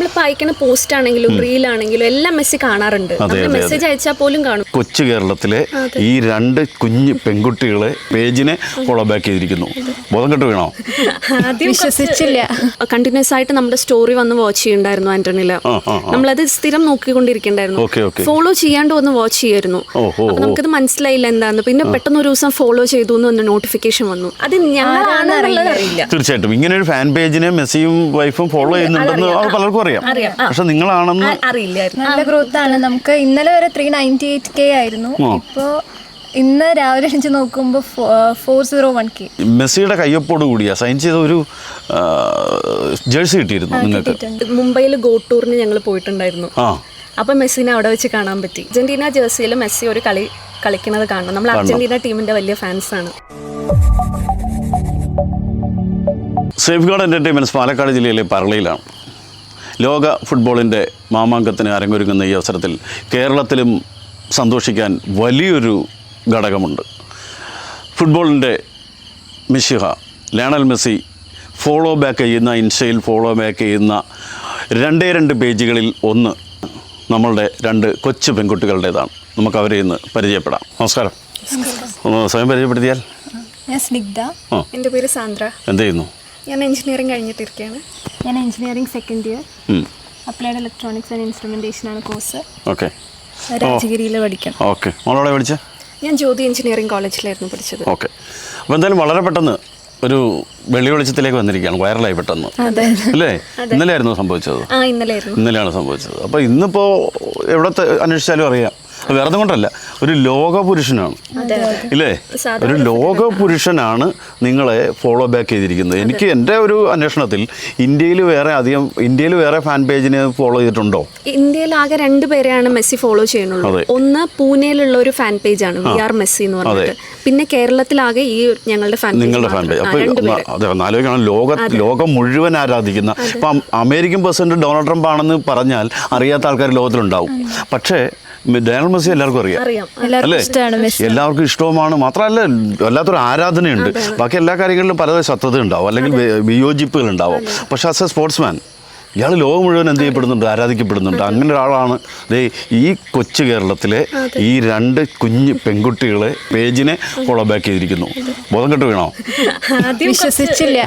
നമ്മളിപ്പോൾ അയക്കുന്ന പോസ്റ്റ് ആണെങ്കിലും റീലാണെങ്കിലും എല്ലാം മെസ്സി കാണാറുണ്ട്. മെസ്സേജ് അയച്ചാൽ പോലും കാണും. കൊച്ചു കേരളത്തിലെ ഈ രണ്ട് കുഞ്ഞു പെൺകുട്ടികളെ പേജിനെ ഫോളോ ബാക്ക് ചെയ്തിരിക്കുന്നു. ബോധം കെട്ട് വീണോ? വിശ്വസിച്ചില്ല. കണ്ടിന്യൂസ് ആയിട്ട് നമ്മുടെ സ്റ്റോറി വന്ന് വാച്ച് ചെയ്യുന്നുണ്ടായിരുന്നു ആന്റണിയില്. നമ്മളത് സ്ഥിരം നോക്കിക്കൊണ്ടിരിക്കണ്ടായിരുന്നു. ഫോളോ ചെയ്യാണ്ട് വന്ന് വാച്ച് ചെയ്യായിരുന്നു. അപ്പൊ നമുക്കത് മനസ്സിലായില്ല എന്താന്ന്. പിന്നെ പെട്ടെന്ന് ഒരു ദിവസം ഫോളോ ചെയ്തു എന്ന് നോട്ടിഫിക്കേഷൻ വന്നു. അത് ഞങ്ങളാണ് അറിയില്ല. തീർച്ചയായിട്ടും ഇങ്ങനെ ഒരു ഫാൻ പേജിനെ മെസ്സിയും വൈഫും ഫോളോ ചെയ്യുന്നുണ്ടെന്ന് പലർക്കും അറിയാം. പക്ഷെ അറിയില്ലായിരുന്നു. നല്ല ഗ്രോത്ത് ആണ്. നമുക്ക് ഇന്നലെ വരെ 398K ആയിരുന്നു. ഇപ്പോ ഇന്ന് രാവിലെ എണീച്ച് നോക്കുമ്പോൾ 401K. മെസ്സിയുടെ കയ്യൊപ്പോട് കൂടിയാ സൈൻ ചെയ്ത ഒരു ജേഴ്സി കിട്ടിയിരുന്നു നിങ്ങൾക്ക്. മുംബൈയിൽ ഗോ ടൂറിന് ഞങ്ങൾ പോയിട്ടുണ്ടായിരുന്നു. അപ്പൊ മെസ്സിനെ അവിടെ വെച്ച് കാണാൻ പറ്റി. അർജന്റീന ജേഴ്സിയിൽ മെസ്സി ഒരു കളിക്കുന്നത് കാണണം. നമ്മൾ അർജന്റീന ടീമിന്റെ വലിയ ഫാൻസ് ആണ്. സേഫ് ഗാർഡ് എൻ്റർടൈൻമെൻറ്റ്സ് പാലക്കാട് ജില്ലയിലെ പറളയിലാണ്. ലോക ഫുട്ബോളിൻ്റെ മാമാങ്കത്തിന് അരങ്ങൊരുങ്ങുന്ന ഈ അവസരത്തിൽ കേരളത്തിലും സന്തോഷിക്കാൻ വലിയൊരു ഘടകമുണ്ട്. ഫുട്ബോളിൻ്റെ മിശിഹ ലയണൽ മെസ്സി ഫോളോ ബാക്ക് ചെയ്യുന്ന, ഇൻസ്റ്റയിൽ ഫോളോ ബാക്ക് ചെയ്യുന്ന 2 പേജുകളിൽ ഒന്ന് നമ്മളുടെ 2 കൊച്ചു പെൺകുട്ടികളുടേതാണ്. നമുക്ക് അവരെ ഇന്ന് പരിചയപ്പെടാം. നമസ്കാരം. ഒന്ന് സ്വയം പരിചയപ്പെടുത്തിയാൽ? ഞാൻ സ്നിഗ്ധ. എൻ്റെ പേര് സാന്ദ്ര. എന്ത് ചെയ്യുന്നു? ഞാൻ എഞ്ചിനീയറിംഗ് കഴിഞ്ഞിട്ടിരിക്കുകയാണ്. ഞാൻ engineering second year. Applied electronics and instrumentation ആണ് കോഴ്സ്. ഓക്കെ. രാജഗിരിയിൽ പഠിക്കണം. ഓക്കെ. മോളോടെ പഠിച്ചേ? ഞാൻ ജ്യോതി എഞ്ചിനീയറിംഗ് കോളേജിലായിരുന്നു പഠിച്ചത്. ഓക്കെ. അപ്പോൾ എന്തായാലും വളരെ പെട്ടെന്ന് ഒരു വെള്ളി വെളിച്ചത്തിലേക്ക് വന്നിരിക്കുകയാണ്. വൈറലായി പെട്ടെന്ന് അല്ലേ? ഇന്നലെ ആയിരുന്നു സംഭവിച്ചത്? ഇന്നലെയാണ് സംഭവിച്ചത്. അപ്പോൾ ഇന്നിപ്പോൾ എവിടത്തെ അന്വേഷിച്ചാലും അറിയാം. വേറെ കൊണ്ടല്ല, ഒരു ലോക പുരുഷനാണ് ഇല്ലേ? ഒരു ലോക പുരുഷനാണ് നിങ്ങളെ ഫോളോ ബാക്ക് ചെയ്തിരിക്കുന്നത്. എനിക്ക് എൻ്റെ ഒരു അന്വേഷണത്തിൽ ഇന്ത്യയിൽ വേറെ ഫാൻ പേജിനെ ഫോളോ ചെയ്തിട്ടുണ്ടോ? ഇന്ത്യയിൽ ആകെ 2 പേരെയാണ് മെസ്സി ഫോളോ ചെയ്യുന്നുള്ളൂ. ഒന്ന് പൂനെയിലുള്ള ഒരു ഫാൻ പേജാണ് VR മെസ്സി എന്ന് പറഞ്ഞിട്ട്. പിന്നെ കേരളത്തിലാകെ ഈ നിങ്ങളുടെ ഫാൻ പേജ്. അപ്പോൾ ആലോചിക്കണം, ലോകം മുഴുവൻ ആരാധിക്കുന്ന. ഇപ്പം അമേരിക്കൻ പ്രസിഡന്റ് ഡൊണാൾഡ് ട്രംപ് ആണെന്ന് പറഞ്ഞാൽ അറിയാത്ത ആൾക്കാർ ലോകത്തിലുണ്ടാവും. പക്ഷേ ലയണൽ മെസ്സി എല്ലാവർക്കും അറിയാം അല്ലേ? എല്ലാവർക്കും ഇഷ്ടവുമാണ്. മാത്രമല്ല വല്ലാത്തൊരു ആരാധനയുണ്ട്. ബാക്കി എല്ലാ കാര്യങ്ങളിലും പലതരം ശത്രുത ഉണ്ടാവും, അല്ലെങ്കിൽ വിയോജിപ്പുകൾ ഉണ്ടാവും. പക്ഷെ ആസ് എ സ്പോർട്സ്മാൻ ഇയാൾ ലോകം മുഴുവൻ എന്ത് ചെയ്യപ്പെടുന്നുണ്ട്? ആരാധിക്കപ്പെടുന്നുണ്ട്. അങ്ങനെ ഒരാളാണ് ഈ കൊച്ചു കേരളത്തിലെ ഈ 2 കുഞ്ഞു പെൺകുട്ടികളെ പേജിനെ ഫോളോ ബാക്ക് ചെയ്തിരിക്കുന്നു. ബോധം കെട്ട് വീണോ? വിശ്വസിച്ചില്ല.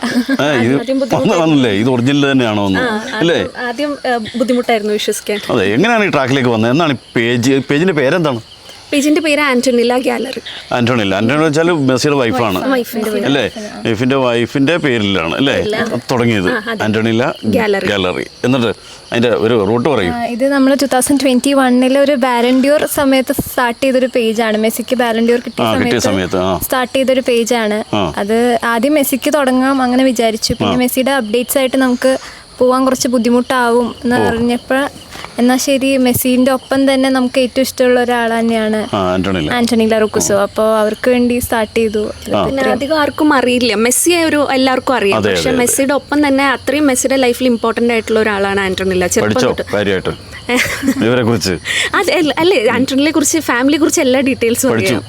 വന്നില്ലേ? ഇത് ഒറിജിനൽ തന്നെയാണോ എന്ന് അല്ലേ? ആദ്യം ബുദ്ധിമുട്ടായിരുന്നു വിശ്വസിക്കാൻ. അതെ. എങ്ങനെയാണ് ഈ ട്രാക്കിലേക്ക് വന്നത്? എന്നാണ് പേജിന്റെ പേരെന്താണ്? പേജിന്റെ പേര് ആന്റണില ഗാലറി. ആന്റണില വെച്ചാൽ മെസ്സിയുടെ വൈഫാണ് അല്ലേ? വൈഫിന്റെ പേരിലാണ് അല്ലേ തുടങ്ങിയത് ആന്റണില ഗാലറി. എന്നിട്ട് അതിന്റെ ഒരു റൂട്ട് പറയും. ഇത് നമ്മൾ 2021 ഒരു ബാലൻഡിയോർ സമയത്ത് സ്റ്റാർട്ട് ചെയ്തൊരു പേജാണ്. മെസ്സിക്ക് ബാലൻഡിയോർ കിട്ടിയ സമയത്ത് സ്റ്റാർട്ട് ചെയ്തൊരു പേജാണ്. അത് ആദ്യം മെസ്സിക്ക് തുടങ്ങാം അങ്ങനെ വിചാരിച്ചു. പിന്നെ മെസ്സിയുടെ അപ്ഡേറ്റ്സ് ആയിട്ട് നമുക്ക് പോകാൻ കുറച്ച് ബുദ്ധിമുട്ടാവും എന്ന് പറഞ്ഞപ്പോൾ എന്നാൽ ശരി, മെസ്സിന്റെ ഒപ്പം തന്നെ നമുക്ക് ഏറ്റവും ഇഷ്ടമുള്ള ഒരാൾ തന്നെയാണ് ആന്റണില റുക്കുസോ. അപ്പോൾ അവർക്ക് വേണ്ടി സ്റ്റാർട്ട് ചെയ്തു. പിന്നെ അധികം ആർക്കും അറിയില്ല, മെസ്സിയെ എല്ലാവർക്കും അറിയാം. പക്ഷെ മെസ്സിയുടെ ഒപ്പം തന്നെ അത്രയും മെസ്സിയുടെ ലൈഫിൽ ഇമ്പോർട്ടന്റ് ആയിട്ടുള്ള ഒരാളാണ് ആന്റണില. ചെറുപ്പം അല്ലേ? ആന്റണിയെ കുറിച്ച്, ഫാമിലിയെ കുറിച്ച് എല്ലാ ഡീറ്റെയിൽസും അറിയാം.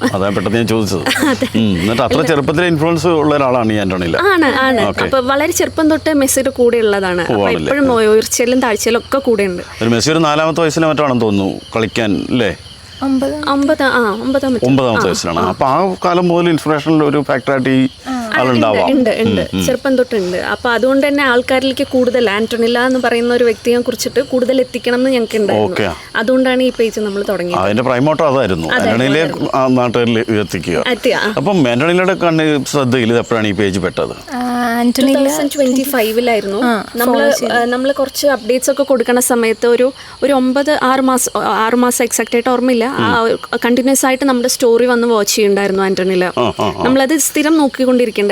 ആണ്. അപ്പൊ വളരെ ചെറുപ്പം തൊട്ട് മെസ്സിയുടെ കൂടെ ഉള്ളതാണ്. എപ്പോഴും ഉയർച്ചയിലും താഴ്ചയിലും ഒക്കെ കൂടെ ഉണ്ട്. മെസ്സി ഒരു 4ാമത്തെ വയസ്സിലെ മറ്റാണെന്ന് തോന്നുന്നു കളിക്കാൻ അല്ലേ? 9ാമത്തെ വയസ്സിലാണ്. അപ്പൊ ആ കാലം മുതൽ ഇൻസ്പിറേഷനിൽ ഒരു ഫാക്ടറായിട്ട് ഈ ഉണ്ട് ചെറുപ്പം തൊട്ടുണ്ട്. അപ്പൊ അതുകൊണ്ട് തന്നെ ആൾക്കാരിലേക്ക് കൂടുതൽ ആന്റണില എന്ന് പറയുന്ന ഒരു വ്യക്തിയെ കുറിച്ചിട്ട് കൂടുതൽ എത്തിക്കണം എന്ന് ഞങ്ങൾക്ക് ഉണ്ടായിരുന്നു. അതുകൊണ്ടാണ് ഈ പേജ് നമ്മൾ തുടങ്ങിയത്. അതിന്റെ പ്രൈമോട്ടോ അതായിരുന്നു, ആന്റണിയിലെ നാട്ടുകാരിൽ എത്തിക്കുക. അപ്പം ആന്റണിയുടെ ശ്രദ്ധയിൽ എപ്പോഴാണ് ഈ പേജ് പെട്ടത്? 2025 നമ്മൾ കുറച്ച് അപ്ഡേറ്റ്സ് ഒക്കെ കൊടുക്കുന്ന സമയത്ത് ഒരു 6 മാസം എക്സാക്ട് ആയിട്ട് ഓർമ്മയില്ല, കണ്ടിന്യൂസ് ആയിട്ട് നമ്മുടെ സ്റ്റോറി വന്ന് വാച്ച് ചെയ്യുന്നുണ്ടായിരുന്നു ആന്റണിയില. നമ്മളത് സ്ഥിരം നോക്കിക്കൊണ്ടിരിക്കണ്ടായിരുന്നു.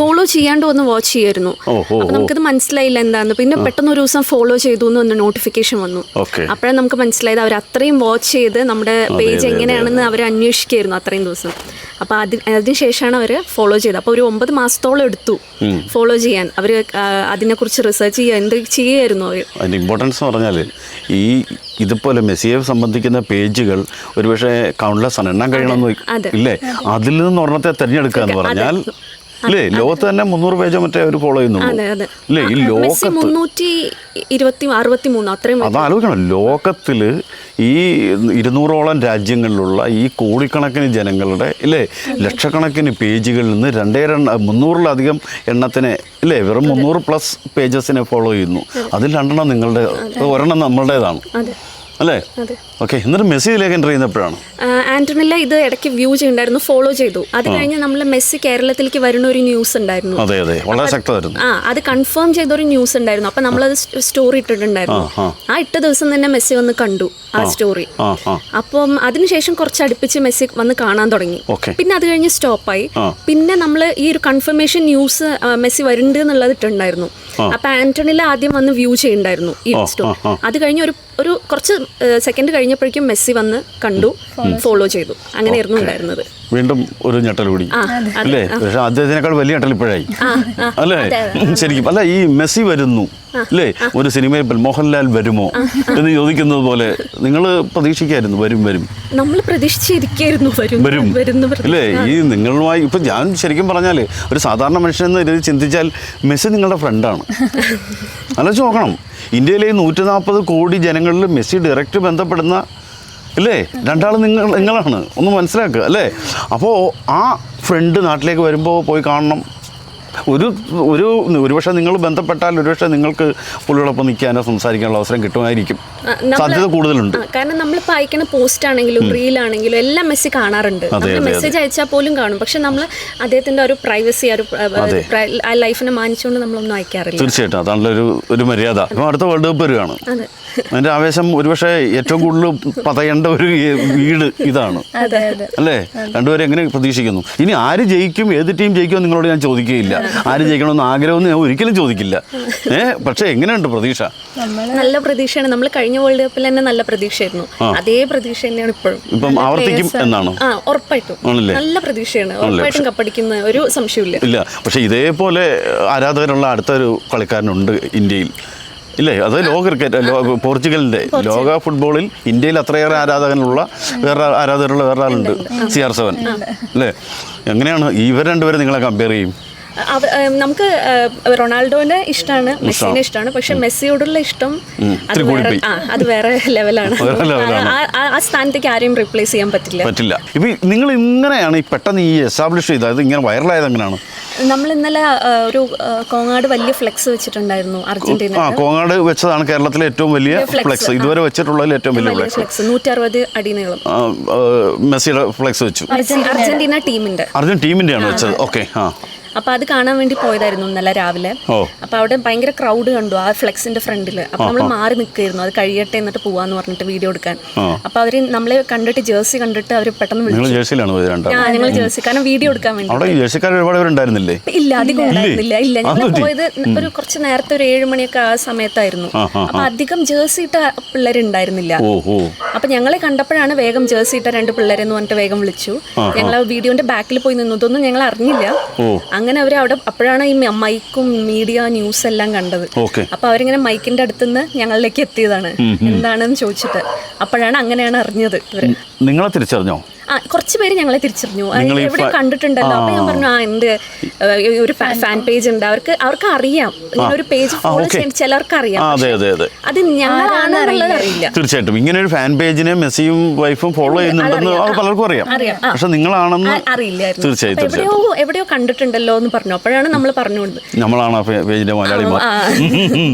ഫോളോ ചെയ്യാണ്ട് വന്ന് വാച്ച് ചെയ്യായിരുന്നു. അപ്പൊ നമുക്കത് മനസ്സിലായില്ല എന്താന്ന്. പിന്നെ പെട്ടെന്ന് ഒരു ദിവസം ഫോളോ ചെയ്തു എന്ന് നോട്ടിഫിക്കേഷൻ വന്നു. അപ്പോഴാണ് നമുക്ക് മനസ്സിലായത് അവർ അത്രയും വാച്ച് ചെയ്ത് നമ്മുടെ പേജ് എങ്ങനെയാണെന്ന് അവർ അന്വേഷിക്കുകയായിരുന്നു അത്രയും ദിവസം. അപ്പൊ അതിനുശേഷമാണ് അവർ ഫോളോ ചെയ്തത്. അപ്പൊ ഒരു 9 മാസത്തോളം എടുത്തു ഫോളോ ചെയ്യാൻ. അവർ അതിനെക്കുറിച്ച് റിസർച്ച് ചെയ്യുമായിരുന്നു അവർ. അതിന്റെ ഇമ്പോർട്ടൻസ് പറഞ്ഞാൽ ഈ ഇതുപോലെ മെസ്സിയെ സംബന്ധിക്കുന്ന പേജുകൾ ഒരുപക്ഷെ കൗണ്ട്ലെസ് ആണ്, എണ്ണം കഴിയണമെന്ന് ഇല്ലേ? അതിൽ നിന്ന് ഒരെണ്ണത്തെ തിരഞ്ഞെടുക്കുക എന്ന് പറഞ്ഞാൽ അല്ലേ? ലോകത്ത് തന്നെ 300 പേജോ മറ്റേ അവർ ഫോളോ ചെയ്യുന്നുള്ളൂ അതെ അതെ അല്ലേ? ഈ മെസ്സി ലോകത്ത് 363 അത്രയും അതാലോചിക്കണം, ലോകത്തിൽ ഈ 200ഓളം രാജ്യങ്ങളിലുള്ള ഈ കോടിക്കണക്കിന് ജനങ്ങളുടെ ഇല്ലേ ലക്ഷക്കണക്കിന് പേജുകളിൽ നിന്ന് 300-ലധികം എണ്ണത്തിനെ ഇല്ലേ വെറും 300+ പേജസിനെ ഫോളോ ചെയ്യുന്നു. അതിൽ 2 നിങ്ങളുടെ, ഒരെണ്ണം നമ്മളുടേതാണ് അല്ലേ? ഓക്കെ. എന്നിട്ട് മെസ്സി ഇതിലേക്ക് എൻ്റർ ചെയ്യുന്നപ്പോഴാണ് ആന്റണില ഇത് ഇടയ്ക്ക് വ്യൂ ചെയ്യുന്നുണ്ടായിരുന്നു, ഫോളോ ചെയ്തു. അത് കഴിഞ്ഞ് നമ്മൾ മെസ്സി കേരളത്തിലേക്ക് വരുന്ന ഒരു ന്യൂസ് ഉണ്ടായിരുന്നു. അതെ അതെ, വളരെ ശക്തമായിരുന്നു. അത് കൺഫേം ചെയ്തൊരു ന്യൂസ് ഉണ്ടായിരുന്നു. അപ്പൊ നമ്മളത് സ്റ്റോറി ഇട്ടിട്ടുണ്ടായിരുന്നു. ആ ഇട്ട ദിവസം തന്നെ മെസ്സി വന്ന് കണ്ടു ആ സ്റ്റോറി. അപ്പം അതിനുശേഷം കുറച്ച് അടുപ്പിച്ച് മെസ്സി വന്ന് കാണാൻ തുടങ്ങി. പിന്നെ അത് കഴിഞ്ഞ് സ്റ്റോപ്പായി. പിന്നെ നമ്മൾ ഈ ഒരു കൺഫർമേഷൻ ന്യൂസ് മെസ്സി വരുന്നുണ്ട് എന്നുള്ളത് ഇട്ടുണ്ടായിരുന്നു. അപ്പൊ ആന്റണില ആദ്യം വന്ന് വ്യൂ ചെയ്യുന്നുണ്ടായിരുന്നു ഈ സ്റ്റോറി. അത് കഴിഞ്ഞ് ഒരു കുറച്ച് സെക്കൻഡ് കഴിഞ്ഞപ്പോഴേക്കും മെസ്സി വന്ന് കണ്ടു, ഫോളോ ചെയ്തു. അങ്ങനെയായിരുന്നു ഉണ്ടായിരുന്നത്. വീണ്ടും ഒരു ഞെട്ടൽ കൂടി അല്ലേ? പക്ഷെ അദ്ദേഹത്തിനേക്കാൾ വലിയ ഞെട്ടൽ ഇപ്പോഴായി അല്ലേ? ശരിക്കും അല്ല, ഈ മെസ്സി വരുന്നു അല്ലേ ഒരു സിനിമയിൽ മോഹൻലാൽ വരുമോ എന്ന് ചോദിക്കുന്നത് പോലെ നിങ്ങൾ പ്രതീക്ഷിക്കായിരുന്നു വരും നമ്മൾ പ്രതീക്ഷിച്ചിരിക്കായിരുന്നു വരും അല്ലേ? ഈ നിങ്ങളുമായി ഇപ്പം ഞാൻ ശരിക്കും പറഞ്ഞാൽ ഒരു സാധാരണ മനുഷ്യനെന്ന രീതിയിൽ ചിന്തിച്ചാൽ മെസ്സി നിങ്ങളുടെ ഫ്രണ്ടാണ്. ആലോചിച്ച് നോക്കണം, ഇന്ത്യയിലെ 140 കോടി ജനങ്ങളിൽ മെസ്സി ഡയറക്റ്റ് ബന്ധപ്പെടുന്ന അല്ലേ 2 ആൾ നിങ്ങളാണ്. ഒന്ന് മനസ്സിലാക്കുക അല്ലേ? അപ്പോൾ ആ ഫ്രണ്ട് നാട്ടിലേക്ക് വരുമ്പോൾ പോയി കാണണം. ഒരുപക്ഷെ നിങ്ങൾ ബന്ധപ്പെട്ടാൽ ഒരുപക്ഷെ നിങ്ങൾക്ക് പുള്ളിയോടൊപ്പം നിൽക്കാനോ സംസാരിക്കാനുള്ള അവസരം കിട്ടുമായിരിക്കും, സാധ്യത കൂടുതലുണ്ട്. കാരണം നമ്മളിപ്പോൾ അയക്കുന്ന പോസ്റ്റ് ആണെങ്കിലും റീലാണെങ്കിലും എല്ലാം മെസ്സി കാണാറുണ്ട്. നമ്മൾ മെസ്സേജ് അയച്ചാൽ പോലും കാണും. പക്ഷെ നമ്മൾ അദ്ദേഹത്തിന്റെ ഒരു പ്രൈവസി ആ ലൈഫിനെ മാനിച്ചുകൊണ്ട് നമ്മളൊന്നും അയക്കാറില്ല. തീർച്ചയായിട്ടും അതാണല്ലോ ഒരു മര്യാദ. ഇപ്പം അടുത്ത വേൾഡ് കപ്പ് വരികയാണ്. അതിന്റെ ആവേശം ഒരുപക്ഷെ ഏറ്റവും കൂടുതൽ പതയേണ്ട ഒരു വീട് ഇതാണ് അല്ലേ? രണ്ടുപേരും എങ്ങനെ പ്രതീക്ഷിക്കുന്നു? ഇനി ആര് ജയിക്കും, ഏത് ടീം ജയിക്കുമോ നിങ്ങളോട് ഞാൻ ചോദിക്കുകയില്ല. ആര് ജയിക്കണമെന്ന് ആഗ്രഹമൊന്നും ഞാൻ ഒരിക്കലും ചോദിക്കില്ല. പക്ഷെ എങ്ങനെയുണ്ട് പ്രതീക്ഷ? നല്ല പ്രതീക്ഷയാണ്. നമ്മൾ കഴിഞ്ഞ വേൾഡ് കപ്പിൽ തന്നെ നല്ല പ്രതീക്ഷയായിരുന്നു. അതേ പ്രതീക്ഷ തന്നെയാണ് ഇപ്പോഴും ആവർത്തിക്കും എന്നാണ്. ഉറപ്പായിട്ടും നല്ല പ്രതീക്ഷയാണ്. ഉറപ്പായിട്ടും കപ്പടിക്കുന്ന ഒരു സംശയമില്ല. ഇല്ല, പക്ഷെ ഇതേപോലെ ആരാധകരുള്ള അടുത്തൊരു കളിക്കാരനുണ്ട് ഇന്ത്യയിൽ ഇല്ലേ? അത് ലോക ക്രിക്കറ്റ്, പോർച്ചുഗലിന്റെ ലോക ഫുട്ബോളിൽ ഇന്ത്യയിൽ അത്രയേറെ ആരാധകരുള്ള വേറെ ആളുണ്ട്, CR7 അല്ലേ? എങ്ങനെയാണ് ഇവർ രണ്ടുപേരും നിങ്ങളെ കമ്പയർ ചെയ്യും? നമുക്ക് റൊണാൾഡോനെ ഇഷ്ടമാണ്, മെസ്സിനെ ഇഷ്ടമാണ്. പക്ഷെ മെസ്സിയോടുള്ള ഇഷ്ടം അത് വേറെ ലെവലാണ്. ആ സ്ഥാനത്തേക്ക് ആരെയും റീപ്ലേസ് ചെയ്യാൻ പറ്റില്ല. ഇപ്പൊ നിങ്ങൾ ഇങ്ങനെയാണ് പെട്ടെന്ന് ഈ എസ്റ്റാബ്ലിഷ് ചെയ്തത്, ഇങ്ങനെ വൈറലായത് എങ്ങനെയാണ്? നമ്മൾ ഇന്നലെ ഒരു കോങ്ങാട് വലിയ ഫ്ലെക്സ് വെച്ചിട്ടുണ്ടായിരുന്നു അർജന്റീന. കോങ്ങാട് വെച്ചതാണ് കേരളത്തിലെ ഏറ്റവും വലിയ ഫ്ലെക്സ്, ഇതുവരെ വെച്ചിട്ടുള്ളതിൽ ഏറ്റവും വലിയ ഫ്ലെക്സ്. 160 അടി നീളം മെസ്സിയുടെ ഫ്ലെക്സ് വെച്ചു. അർജന്റീന ടീമിന്റെയാണ് വെച്ചത്. ഓക്കെ. അപ്പൊ അത് കാണാൻ വേണ്ടി പോയതായിരുന്നു ഇന്നലെ രാവിലെ. അപ്പൊ അവിടെ ഭയങ്കര ക്രൗഡ് കണ്ടു ആ ഫ്ലെക്സിന്റെ ഫ്രണ്ടില്. അപ്പൊ നമ്മൾ മാറി നിൽക്കായിരുന്നു, അത് കഴിയട്ടെ എന്നിട്ട് പോവാന്ന് പറഞ്ഞിട്ട് വീഡിയോ എടുക്കാൻ. അപ്പൊ അവര് നമ്മളെ കണ്ടിട്ട് ജേഴ്സി കണ്ടിട്ട് അവര് പെട്ടെന്ന് വിളിച്ചു. ഞങ്ങൾ ജേഴ്സി കാരണം വീഡിയോ എടുക്കാൻ വേണ്ടി. ഇല്ല, അധികം ഉണ്ടായിരുന്നില്ല. ഇല്ല, ഞങ്ങൾ പോയത് ഒരു കുറച്ച് നേരത്തെ ഒരു 7 മണിയൊക്കെ ആ സമയത്തായിരുന്നു. അപ്പൊ അധികം ജേഴ്സി ഇട്ട പിള്ളേരുണ്ടായിരുന്നില്ല. അപ്പൊ ഞങ്ങളെ കണ്ടപ്പോഴാണ് വേഗം ജേഴ്സി ഇട്ട 2 പിള്ളേരെന്ന് പറഞ്ഞിട്ട് വേഗം വിളിച്ചു. ഞങ്ങൾ ആ വീഡിയോന്റെ ബാക്കിൽ പോയി നിന്നു. ഇതൊന്നും ഞങ്ങൾ അറിഞ്ഞില്ല. അങ്ങനെ അവര് അവിടെ അപ്പോഴാണ് ഈ മൈക്കും മീഡിയ ന്യൂസ് എല്ലാം കണ്ടത്. അപ്പൊ അവരിങ്ങനെ മൈക്കിന്റെ അടുത്തുനിന്ന് ഞങ്ങളിലേക്ക് എത്തിയതാണ് എന്താണെന്ന് ചോദിച്ചിട്ട്. അപ്പോഴാണ് അങ്ങനെയാണ് അറിഞ്ഞത് ഇവര്. നിങ്ങളെ തിരിച്ചറിഞ്ഞോ? കുറച്ച് പേര് ഞങ്ങളെ തിരിച്ചറിഞ്ഞു. എവിടെ കണ്ടിട്ടുണ്ടല്ലോ. അപ്പൊ ഞാൻ പറഞ്ഞു എന്ത് ഒരു ഫാൻ പേജ് ഉണ്ട്, അവർക്ക് അറിയാം. ഒരു പേജ് ഫോളോ ചെയ്യാൻ ചിലർക്ക് അറിയാം. അത് ഞങ്ങളാണെന്നുള്ളത് അറിയില്ല. തീർച്ചയായിട്ടും ഇങ്ങനെ ഒരു ഫാൻ പേജിനെ മെസ്സിയും വൈഫും ഫോളോ ചെയ്യുന്നുണ്ടെന്ന് പലർക്കും അറിയാം. പക്ഷെ നിങ്ങളാണെന്ന് അറിയില്ലായിരുന്നു. തീർച്ചയായിട്ടും എവിടെയോ കണ്ടിട്ടുണ്ടല്ലോ എന്ന് പറഞ്ഞു. അപ്പോഴാണ് നമ്മൾ പറഞ്ഞുകൊണ്ട് നമ്മളാണ് ആ പേജിന്റെ മലയാളിമാർ.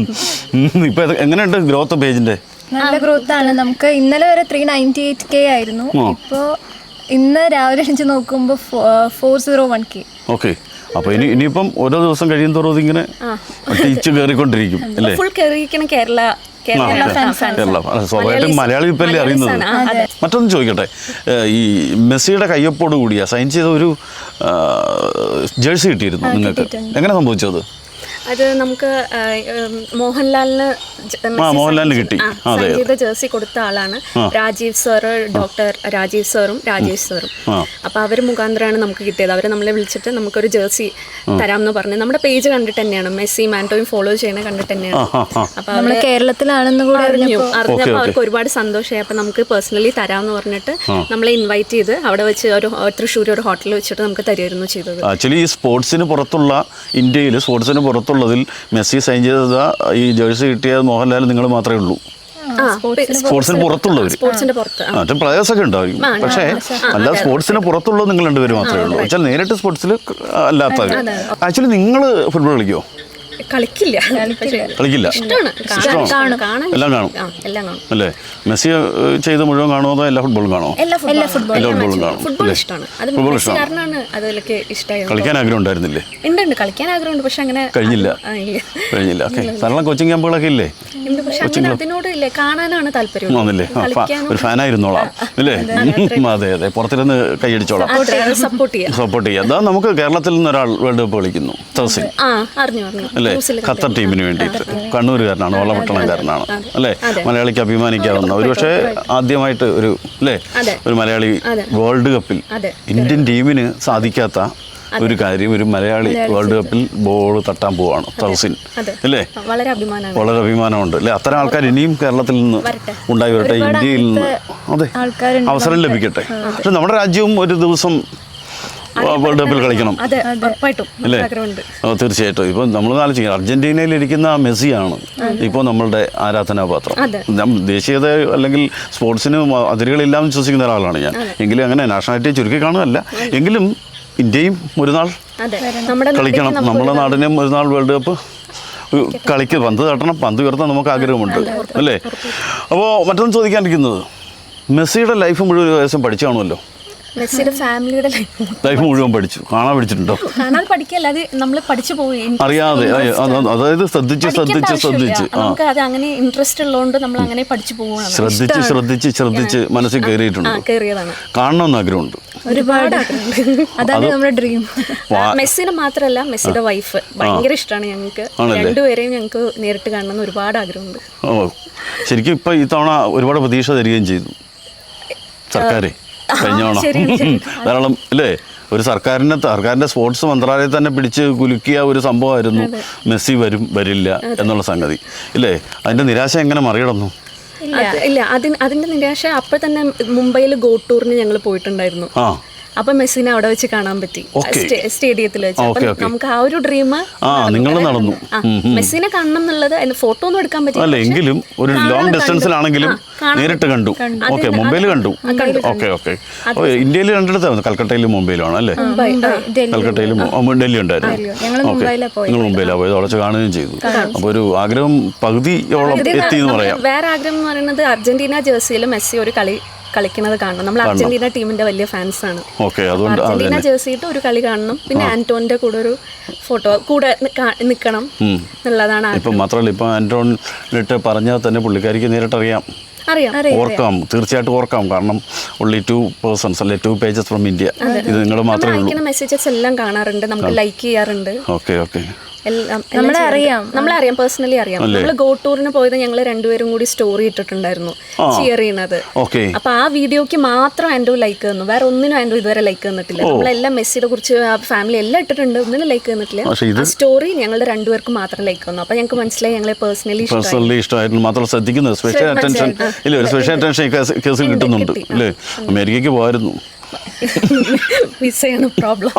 ഇപ്പൊ എങ്ങനെയുണ്ട് ഗ്രോത്ത് പേജിന്റെ? നല്ല ഗ്രോത്ത് ആണ്. നമുക്ക് ഇന്നലെ വരെ 398K ആയിരുന്നു. ഇപ്പോ ഇന്ന് രാവിലെ എണീച്ച് നോക്കുമ്പോൾ 401K. ഓക്കെ. അപ്പൊ ഇനിയിപ്പം ഓരോ ദിവസം കഴിയുന്തോറും ഇങ്ങനെ അടിച്ചു കയറിക്കൊണ്ടിരിക്കും അല്ലേ? ഫുൾ കയറിയിരിക്കണം കേരള. സ്വാഭാവികമായിട്ടും മലയാളി ഇപ്പം അല്ലേ അറിയുന്നത്. മറ്റൊന്ന് ചോദിക്കട്ടെ, ഈ മെസ്സിയുടെ കയ്യൊപ്പോട് കൂടിയ സൈൻ ചെയ്ത ഒരു ജേഴ്സി കിട്ടിയിരുന്നു നിങ്ങൾക്ക്, എങ്ങനെ സംഭവിച്ചത്? അത് നമുക്ക് മോഹൻലാലിന് മോഹൻലാലിന് കിട്ടി. സംഗീത ജേഴ്സി കൊടുത്ത ആളാണ് രാജീവ് സാറ്, ഡോക്ടർ രാജീവ് സാറും രാജേഷ് സാറും. അപ്പൊ അവര് മുഖാന്തരമാണ് നമുക്ക് കിട്ടിയത്. അവരെ നമ്മളെ വിളിച്ചിട്ട് നമുക്കൊരു ജേഴ്സി തരാമെന്ന് പറഞ്ഞു. നമ്മുടെ പേജ് കണ്ടിട്ട് തന്നെയാണ്, മെസ്സി മാൻറ്റോയും ഫോളോ ചെയ്യണ കണ്ടിട്ട് തന്നെയാണ്. അപ്പൊ നമ്മള് കേരളത്തിലാണെന്ന് കൂടെ അറിഞ്ഞപ്പോ അവർക്ക് ഒരുപാട് സന്തോഷമായി. അപ്പൊ നമുക്ക് പേഴ്സണലി തരാമെന്ന് പറഞ്ഞിട്ട് നമ്മളെ ഇൻവൈറ്റ് ചെയ്ത് അവിടെ വെച്ച് ഒരു തൃശ്ശൂർ ഒരു ഹോട്ടലിൽ വെച്ചിട്ട് നമുക്ക് തരുമായിരുന്നു ചെയ്തത്. ആക്ച്വലി ഈ സ്പോർട്സിന് പുറത്തുള്ള ഇന്ത്യയിൽ സ്പോർട്സിന് പുറത്തുള്ളതിൽ മെസ്സി സൈൻ ചെയ്ത ഈ ജേഴ്സി കിട്ടിയ മോഹൻലാൽ നിങ്ങൾ മാത്രമേ ഉള്ളൂ. സ്പോർട്സിന് പുറത്തുള്ളവർ, മറ്റേ പ്ലേയേഴ്സ് ഒക്കെ ഉണ്ടാവും, പക്ഷേ അല്ല സ്പോർട്സിന് പുറത്തുള്ളത് നിങ്ങൾ രണ്ടുപേരും മാത്രമേ ഉള്ളൂ. വെച്ചാൽ നേരിട്ട് സ്പോർട്സിൽ അല്ലാത്തവർ. ആക്ച്വലി നിങ്ങൾ ഫുട്ബോൾ കളിക്കുമോ? കളിക്കില്ല, കളിക്കില്ല, എല്ലാം കാണും അല്ലേ? മെസ്സി ചെയ്ത് മുഴുവൻ കാണുമോ അതോ എല്ലാ ഫുട്ബോളും കാണുമോ? എല്ലാ ഫുട്ബോളും കാണും. ഫുട്ബോൾ ഇഷ്ടമാണ്. കളിക്കാൻ ആഗ്രഹം ഉണ്ടായിരുന്നില്ലേ? ഉണ്ട്, കളിക്കാൻ ആഗ്രഹമുണ്ട്, പക്ഷെ അങ്ങനെ കഴിഞ്ഞില്ല. ഓക്കെ, ധാരാളം കോച്ചിങ് ക്യാമ്പുകളൊക്കെ ഇല്ലേ? അതിനോട് ഇല്ലേ കാണാനാണ് താല്പര്യം. ഒരു ഫാനായിരുന്നോളാം അല്ലേ? അതെ അതെ, പുറത്തിരുന്ന് കൈയടിച്ചോളാം, സപ്പോർട്ട് ചെയ്യാം. അതാ നമുക്ക് കേരളത്തിൽ നിന്ന് ഒരാൾ വേൾഡ് കപ്പ് കളിക്കുന്നു, തഹസിൻ അല്ലേ? ഖത്തർ ടീമിന് വേണ്ടിയിട്ട്. കണ്ണൂരുകാരനാണ്, വള്ളപട്ടണക്കാരനാണ് അല്ലേ? മലയാളിക്ക് അഭിമാനിക്കാവുന്ന, ഒരുപക്ഷെ ആദ്യമായിട്ട് ഒരു അല്ലേ ഒരു മലയാളി വേൾഡ് കപ്പിൽ ഇന്ത്യൻ ടീമിന് സാധിക്കാത്ത ഒരു കാര്യം, ഒരു മലയാളി വേൾഡ് കപ്പിൽ ബോൾ തട്ടാൻ പോവാണ് തഹസിൻ അല്ലേ? വളരെ അഭിമാനമുണ്ട് അല്ലേ? അത്തരം ആൾക്കാർ ഇനിയും കേരളത്തിൽ നിന്ന് ഉണ്ടായി വരട്ടെ, ഇന്ത്യയിൽ നിന്ന് അതെ അവസരം ലഭിക്കട്ടെ. പക്ഷെ നമ്മുടെ രാജ്യവും ഒരു ദിവസം വേൾഡ് കപ്പിൽ കളിക്കണം അല്ലേ? തീർച്ചയായിട്ടും. ഇപ്പം നമ്മൾ ആലോചിക്കുക, അർജന്റീനയിൽ ഇരിക്കുന്ന മെസ്സിയാണ് ഇപ്പോൾ നമ്മളുടെ ആരാധനാപാത്രം. ദേശീയത അല്ലെങ്കിൽ സ്പോർട്സിന് അതിരുകളില്ലാന്ന് വിശ്വസിക്കുന്ന ഒരാളാണ് ഞാൻ. എങ്കിലും അങ്ങനെ നാഷണാലിറ്റി ചുരുക്കി കാണുമല്ല, എങ്കിലും ഇന്ത്യയും ഒരു നാൾ കളിക്കണം. നമ്മുടെ നാടിനെയും ഒരു നാൾ വേൾഡ് കപ്പ് കളിക്ക് പന്ത് തട്ടണം, പന്ത് ഉയർത്താൻ നമുക്ക് ആഗ്രഹമുണ്ട് അല്ലേ? അപ്പോൾ മറ്റൊന്ന് ചോദിക്കാനിരിക്കുന്നത്, മെസ്സിയുടെ ലൈഫ് മുഴുവൻ ഒരു ദിവസം പഠിച്ചു കാണുമല്ലോ? മെസ്സിയുടെ ഫാമിലിയുടെ ലൈഫ് മുഴുവൻ പഠിച്ചു പഠിച്ചിട്ടുണ്ടോ? പഠിക്കല്ല, അത് നമ്മൾ പഠിച്ചു പോയി അറിയാതെ, അതായത് ശ്രദ്ധിച്ച് നമുക്ക് അത് അങ്ങനെ ഇൻട്രസ്റ്റ് ഉള്ളതുകൊണ്ട് നമ്മൾ അങ്ങനെ പഠിച്ചു പോവുകയാണ്. ശ്രദ്ധിച്ച് മനസ്സിൽ കയറിയതാണ്. കാണണമെന്ന് ആഗ്രഹമുണ്ട്, ഒരുപാട് ആഗ്രഹമുണ്ട്. അതാണ് നമ്മുടെ ഡ്രീം. മെസ്സിനെ മാത്രമല്ല, മെസ്സിയുടെ വൈഫ് ഭയങ്കര ഇഷ്ടമാണ് ഞങ്ങൾക്ക്. രണ്ടുപേരെയും ഞങ്ങൾക്ക് നേരിട്ട് കാണണമെന്ന് ഒരുപാട് ആഗ്രഹമുണ്ട്. ഓ, ശരിക്കും ഇപ്പൊ ഇത്തവണ ഒരുപാട് പ്രതീക്ഷ തരികയും ചെയ്തു സർക്കാർ. കഴിഞ്ഞോണം ധാരാളം അല്ലേ? ഒരു സർക്കാരിൻ്റെ സ്പോർട്സ് മന്ത്രാലയം തന്നെ പിടിച്ച് കുലുക്കിയ ഒരു സംഭവമായിരുന്നു മെസ്സി വരില്ല എന്നുള്ള സംഗതി ഇല്ലേ? അതിൻ്റെ നിരാശ എങ്ങനെ മറികടന്നു? ഇല്ല, അതിൻ്റെ നിരാശ അപ്പോൾ തന്നെ മുംബൈയിൽ ഗോ ടൂറിന് ഞങ്ങൾ പോയിട്ടുണ്ടായിരുന്നു. അപ്പൊ മെസ്സിനെ അവിടെ വെച്ച് കാണാൻ പറ്റി, സ്റ്റേഡിയത്തിൽ വെച്ച്. നമുക്ക് ആ ഒരു ഡ്രീം നടന്നു. മെസ്സിനെ കാണണം എന്നുള്ളത്, ഫോട്ടോ ഒന്നും എടുക്കാൻ പറ്റില്ല, എങ്കിലും ഒരു ലോങ് ഡിസ്റ്റൻസിലാണെങ്കിലും നേരിട്ട് കണ്ടു. ഓക്കെ, മുംബൈയിൽ കണ്ടു. ഓക്കെ. ഇന്ത്യയിൽ രണ്ടിടത്തായിരുന്നു, കൽക്കട്ടയിലും മുംബൈയിലാണ് അല്ലേ? കൽക്കട്ടയിലും ഡൽഹി ഉണ്ടായിരുന്നു. ഓക്കെ, നിങ്ങൾ മുംബൈയിലാണ് പോയത്, അവിടെ വെച്ച് കാണുകയും ചെയ്തു. അപ്പോൾ ഒരു ആഗ്രഹം പകുതിയോളം എത്തി എന്ന് പറയാം. വേറെ ആഗ്രഹം എന്ന് പറയുന്നത് അർജന്റീന ജേഴ്സിയിൽ മെസ്സി ഒരു കളി കളിക്കുന്നത് കാണണം. നമ്മൾ അർജന്റീന ടീമിന്റെ വലിയ ഫാൻസ് ആണ്. അർജന്റീന ജേഴ്സിയിട്ട് ഒരു കളി കാണണം. പിന്നെ ആന്റോണിന്റെ കൂടെ ഒരു ഫോട്ടോ കൂടെ നിൽക്കണം എന്നുള്ളതാണ്. ഇപ്പം മാത്രമല്ല, ഇപ്പം ആന്റോണിട്ട് പറഞ്ഞാൽ തന്നെ പുള്ളിക്കാരിക്ക് നേരിട്ട് അറിയാം, തീർച്ചയായിട്ടും ഓർക്കാം. കാരണം only 2 persons അല്ലെ, 2 pages from India. ഇത് നിങ്ങൾ മാത്രമേ ഉള്ളൂ. മെസ്സേജസ് എല്ലാം കാണാറുണ്ട്, നമുക്ക് ലൈക്ക് ചെയ്യാറുണ്ട്. ഓക്കെ. നമ്മളെ അറിയാം, പേഴ്സണലി അറിയാം. നമ്മൾ ഗോ ടൂറിന് പോയത് ഞങ്ങൾ രണ്ടുപേരും കൂടി സ്റ്റോറി ഇട്ടിട്ടുണ്ടായിരുന്നു, ഷിയർ ചെയ്യുന്നത്. അപ്പൊ ആ വീഡിയോക്ക് മാത്രം ആൻഡോ ലൈക്ക് തന്നു, വേറെ ഒന്നിനും ആൻഡോ ഇതുവരെ ലൈക്ക് തന്നിട്ടില്ല. നമ്മളെല്ലാം മെസ്സിയെ കുറിച്ച് ഫാമിലി എല്ലാം ഇട്ടിട്ടുണ്ട്, ഒന്നിനും ലൈക്ക് തന്നിട്ടില്ല. ആ സ്റ്റോറി ഞങ്ങളുടെ രണ്ടുപേർക്കും മാത്രം ലൈക്ക് തന്നു. അപ്പൊ ഞങ്ങൾക്ക് മനസ്സിലായി ഞങ്ങളെ പേഴ്സണലി ഇഷ്ടമായിരുന്നു. മാത്രം ശ്രദ്ധിക്കുന്നത് സ്പെഷ്യൽ അറ്റൻഷൻ ഇല്ല, ഒരു സ്പെഷ്യൽ അറ്റൻഷൻ കേസിൽ കിട്ടുന്നുണ്ട് അല്ലേ? അമേരിക്കയ്ക്ക് പോകായിരുന്നു. പ്രോബ്ലം.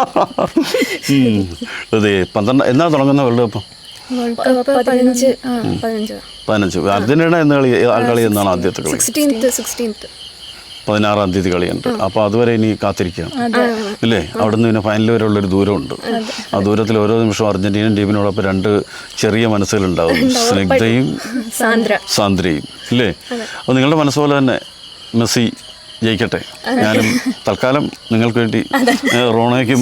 അതെ, 12 എന്നാ തുടങ്ങുന്ന വേൾഡ് കപ്പ്? 15. അർജന്റീന എന്ന കളി എന്നാണ് ആദ്യത്തെ കളി? 16-ാം തീയതി കളിയുണ്ട്. അപ്പോൾ അതുവരെ ഇനി കാത്തിരിക്കുകയാണ് അല്ലേ? അവിടെ നിന്ന് പിന്നെ ഫൈനൽ വരെ ഉള്ളൊരു ദൂരമുണ്ട്. ആ ദൂരത്തിൽ ഓരോ നിമിഷവും അർജന്റീനൻ ടീമിനോടൊപ്പം 2 ചെറിയ മനസ്സുകളുണ്ടാവും, സ്നിഗ്ധയും സാന്ദ്രയും അല്ലേ? അപ്പോൾ നിങ്ങളുടെ മനസ്സുപോലെ തന്നെ മെസ്സി ജയിക്കട്ടെ. ഞാനും തൽക്കാലം നിങ്ങൾക്ക് വേണ്ടി റോണോയ്ക്കും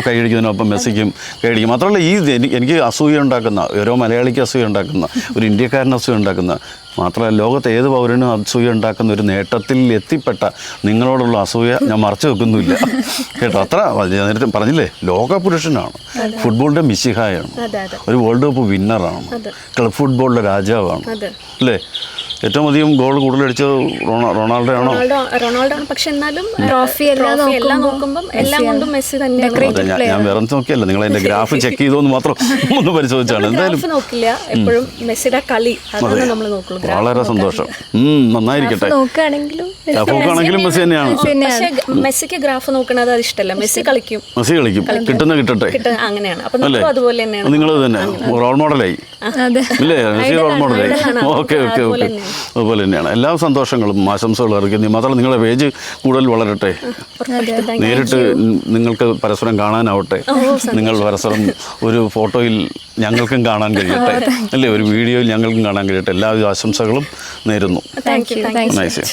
കൈയടിക്കുന്നതിനൊപ്പം മെസ്സിക്കും കൈയടിക്കും. മാത്രമല്ല എനിക്ക് അസൂയ ഉണ്ടാക്കുന്ന, ഓരോ മലയാളിക്ക് അസൂയ ഉണ്ടാക്കുന്ന, ഒരു ഇന്ത്യക്കാരന് അസൂയ ഉണ്ടാക്കുന്ന, മാത്രമല്ല ലോകത്ത് ഏത് പൗരനും അസൂയ ഉണ്ടാക്കുന്ന ഒരു നേട്ടത്തിൽ എത്തിപ്പെട്ട നിങ്ങളോടുള്ള അസൂയ ഞാൻ മറച്ചു വെക്കുന്നില്ല കേട്ടോ. അത്ര ഞാൻ നേരത്തെ പറഞ്ഞില്ലേ, ലോക പുരുഷനാണ്, ഫുട്ബോളിൻ്റെ മിശിഹായാണ്, ഒരു വേൾഡ് കപ്പ് വിന്നറാണ്, ക്ലബ് ഫുട്ബോളിൻ്റെ രാജാവാണ് അല്ലേ. ഏറ്റവും അധികം ഗോൾ കൂടുതലടിച്ചത് റൊണാൾഡോ ആണോ? റൊണാൾഡോ ആണ്. പക്ഷെ എന്നാലും ട്രോഫി എല്ലാം നോക്കുമ്പോൾ എല്ലാം കൊണ്ടും മെസ്സി തന്നെയാണ്. ഞാൻ വേറെ നോക്കിയല്ല, നിങ്ങൾ അതിന്റെ ഗ്രാഫ് ചെക്ക് ചെയ്തോന്ന് മാത്രം ഒന്ന് പരിശോധിച്ചാണ്. എന്തായാലും നോക്കില്ല, എപ്പോഴും മെസ്സിയുടെ കളി അതാണ് നമ്മൾ നോക്കുള്ളൂ. വളരെ സന്തോഷം. നന്നായിരിക്കട്ടെ. നോക്കുകയാണെങ്കിലും മെസ്സി തന്നെയാണ്. പക്ഷേ മെസ്സിക്ക് ഗ്രാഫ് നോക്കണത് അത് ഇഷ്ടമല്ല. മെസ്സി കളിക്കും, കിട്ടട്ടെ അങ്ങനെയാണ്. അപ്പൊ നമ്മളും അതുപോലെ തന്നെയാണ്. നിങ്ങൾ തന്നെ റോൾ മോഡലായി അല്ലേ? Messi role മോഡലായി. ഓക്കെ അതുപോലെ തന്നെയാണ്. എല്ലാ സന്തോഷങ്ങളും ആശംസകളും അറിയിക്കുന്നു. മാത്രമല്ല നിങ്ങളുടെ പേജ് കൂടുതൽ വളരട്ടെ, നേരിട്ട് നിങ്ങൾക്ക് പരസ്പരം കാണാനാവട്ടെ, നിങ്ങൾ പരസ്പരം ഒരു ഫോട്ടോയിൽ ഞങ്ങൾക്കും കാണാൻ കഴിയട്ടെ അല്ലേ, ഒരു വീഡിയോയിൽ ഞങ്ങൾക്കും കാണാൻ കഴിയട്ടെ. എല്ലാവിധ ആശംസകളും നേരുന്നു. Thank you. നൈസ്.